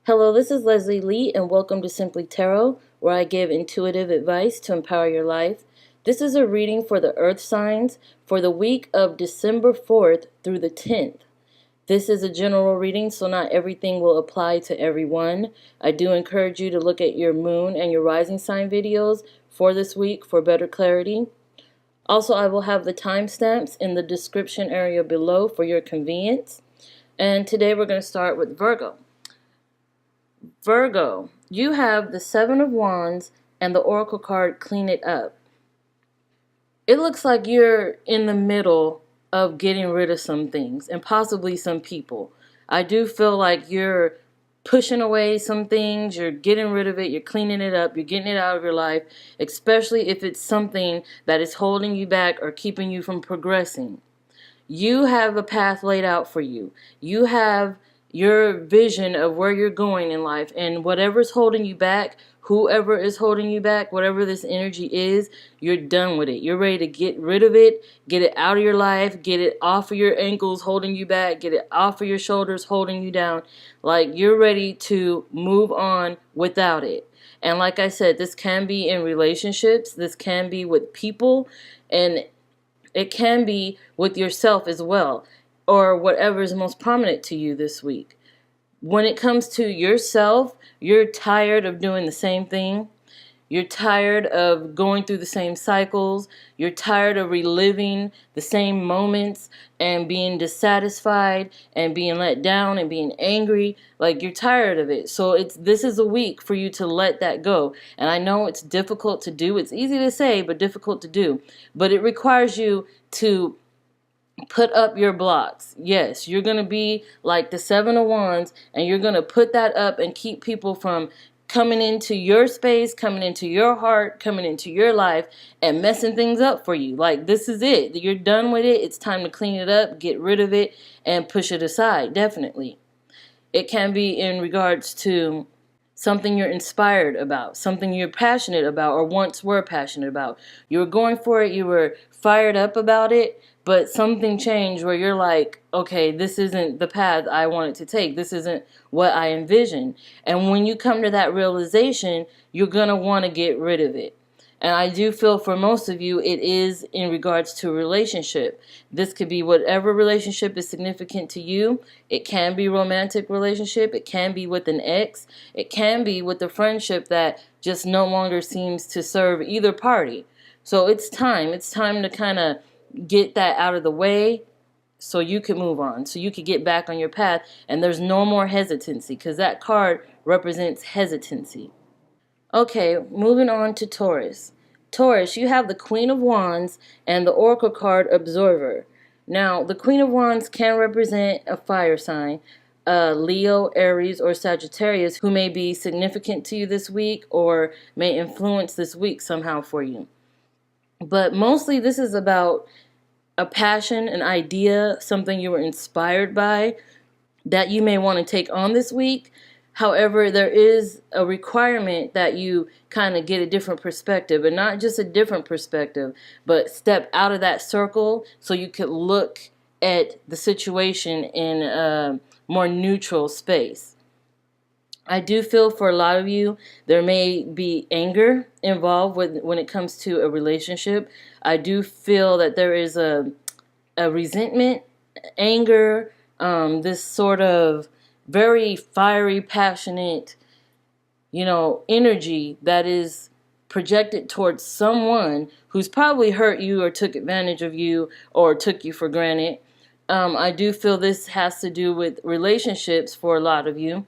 Hello, this is Leslie Lee, and welcome to Simply Tarot, where I give intuitive advice to empower your life. This is a reading for the Earth signs for the week of December 4th through the 10th. This is a general reading, so not everything will apply to everyone. I do encourage you to look at your moon and your rising sign videos for this week for better clarity. Also, I will have the timestamps in the description area below for your convenience. And today we're going to start with Virgo. Virgo, you have the Seven of Wands and the Oracle card Clean It Up. It looks like you're in the middle of getting rid of some things and possibly some people. I do feel like you're pushing away some things, you're getting rid of it, you're cleaning it up, you're getting it out of your life, especially if it's something that is holding you back or keeping you from progressing. You have a path laid out for you. You have your vision of where you're going in life, and whatever's holding you back, whoever is holding you back, whatever this energy is, you're done with it. You're ready to get rid of it, get it out of your life, get it off of your ankles holding you back, get it off of your shoulders holding you down. Like, you're ready to move on without it. And like I said, this can be in relationships, this can be with people, and it can be with yourself as well, or whatever is most prominent to you this week. When it comes to yourself, you're tired of doing the same thing. You're tired of going through the same cycles. You're tired of reliving the same moments and being dissatisfied and being let down and being angry. Like, you're tired of it. So this is a week for you to let that go. And I know it's difficult to do. It's easy to say, but difficult to do. But it requires you to put up your blocks. Yes, you're going to be like the Seven of Wands, and you're going to put that up and keep people from coming into your space, coming into your heart, coming into your life, and messing things up for you. Like, this is it. You're done with it. It's time to clean it up, get rid of it, and push it aside, definitely. It can be in regards to something you're inspired about, something you're passionate about or once were passionate about. You were going for it, you were fired up about it, but something changed where you're like, okay, this isn't the path I wanted to take. This isn't what I envisioned. And when you come to that realization, you're going to want to get rid of it. And I do feel for most of you, it is in regards to a relationship. This could be whatever relationship is significant to you. It can be romantic relationship. It can be with an ex. It can be with a friendship that just no longer seems to serve either party. So it's time. It's time to kind of get that out of the way so you can move on, so you can get back on your path. And there's no more hesitancy, because that card represents hesitancy. Okay, moving on to Taurus. Taurus, you have the Queen of Wands and the Oracle card Observer. Now, the Queen of Wands can represent a fire sign, Leo, Aries, or Sagittarius, who may be significant to you this week or may influence this week somehow for you. But mostly this is about a passion, an idea, something you were inspired by that you may want to take on this week. However, there is a requirement that you kind of get a different perspective, and not just a different perspective, but step out of that circle so you could look at the situation in a more neutral space. I do feel for a lot of you, there may be anger involved when it comes to a relationship. I do feel that there is a resentment, anger, this sort of very fiery, passionate, energy that is projected towards someone who's probably hurt you or took advantage of you or took you for granted. I do feel this has to do with relationships for a lot of you.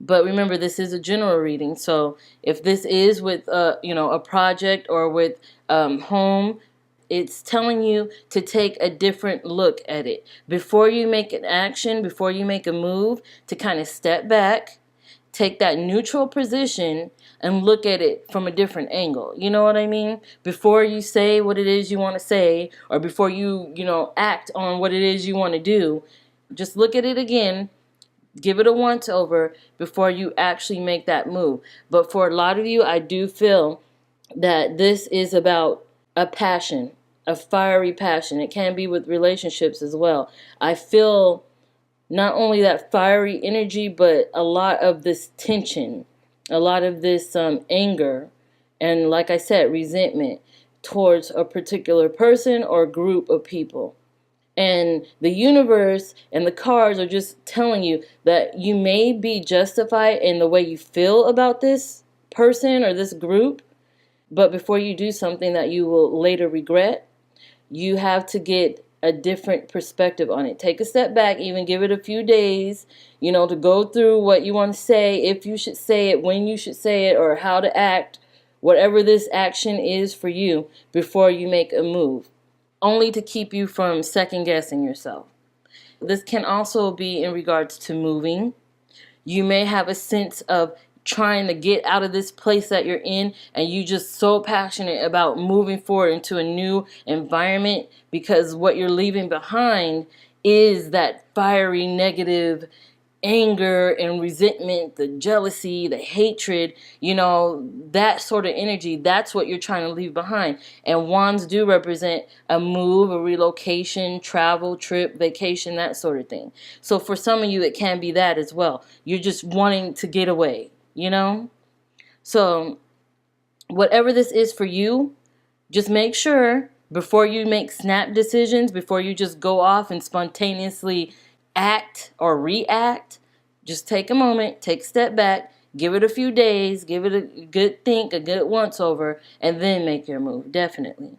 But remember, this is a general reading. So if this is with, a project or with home, it's telling you to take a different look at it. Before you make an action, before you make a move, to kind of step back, take that neutral position and look at it from a different angle. You know what I mean? Before you say what it is you want to say, or before you, act on what it is you want to do, just look at it again. Give it a once over before you actually make that move. But for a lot of you, I do feel that this is about a passion, a fiery passion. It can be with relationships as well. I feel not only that fiery energy, but a lot of this tension, a lot of this anger, and like I said, resentment towards a particular person or group of people. And the universe and the cards are just telling you that you may be justified in the way you feel about this person or this group, but before you do something that you will later regret, you have to get a different perspective on it. Take a step back, even give it a few days, to go through what you want to say, if you should say it, when you should say it, or how to act, whatever this action is for you before you make a move, only to keep you from second guessing yourself. This can also be in regards to moving. You may have a sense of trying to get out of this place that you're in, and you just so passionate about moving forward into a new environment because what you're leaving behind is that fiery negative anger and resentment, the jealousy, the hatred, that sort of energy. That's what you're trying to leave behind. And wands do represent a move, a relocation, travel, trip, vacation, that sort of thing. So for some of you, it can be that as well. You're just wanting to get away, So whatever this is for you, just make sure before you make snap decisions, before you just go off and spontaneously act or react, just take a moment, take a step back, give it a few days, give it a good think, a good once over, and then make your move, definitely.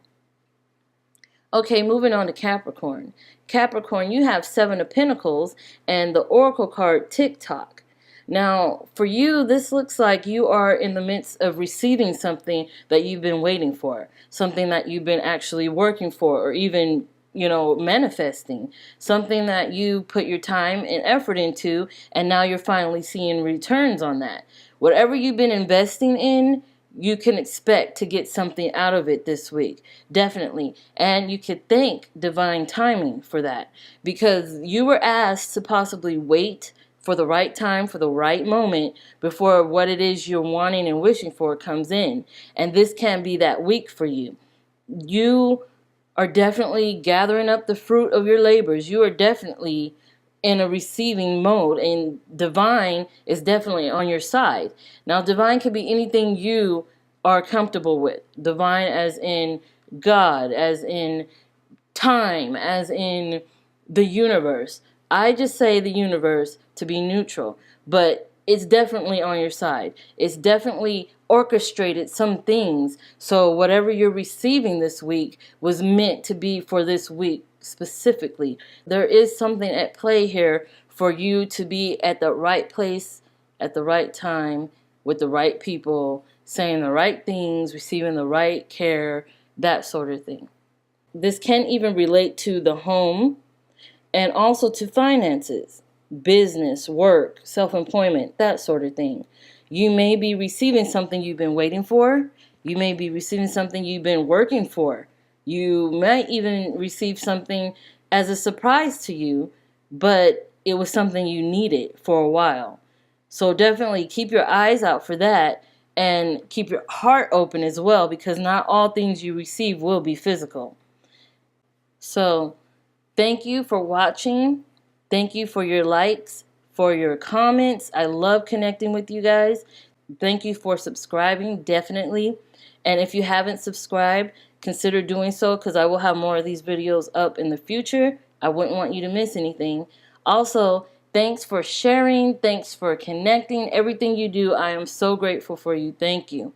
Okay, moving on to Capricorn. Capricorn, you have 7 of Pentacles and the Oracle card Tick-Tock. Now, for you, this looks like you are in the midst of receiving something that you've been waiting for, something that you've been actually working for, or even, manifesting, something that you put your time and effort into, and now you're finally seeing returns on that. Whatever you've been investing in, you can expect to get something out of it this week, definitely. And you could thank divine timing for that, because you were asked to possibly wait for the right time, for the right moment, before what it is you're wanting and wishing for comes in. And this can be that week for you. You are definitely gathering up the fruit of your labors. You are definitely in a receiving mode, and divine is definitely on your side. Now, divine could be anything you are comfortable with. Divine as in God, as in time, as in the universe. I just say the universe to be neutral, but it's definitely on your side. It's definitely orchestrated some things. So whatever you're receiving this week was meant to be for this week specifically. There is something at play here for you to be at the right place at the right time with the right people, saying the right things, receiving the right care, that sort of thing. This can even relate to the home and also to finances, business, work, self-employment, that sort of thing. You may be receiving something you've been waiting for. You may be receiving something you've been working for. You might even receive something as a surprise to you, but it was something you needed for a while. So definitely keep your eyes out for that, and keep your heart open as well, because not all things you receive will be physical. So thank you for watching. Thank you for your likes, for your comments. I love connecting with you guys. Thank you for subscribing, definitely. And if you haven't subscribed, consider doing so, because I will have more of these videos up in the future. I wouldn't want you to miss anything. Also, thanks for sharing. Thanks for connecting. Everything you do, I am so grateful for you. Thank you.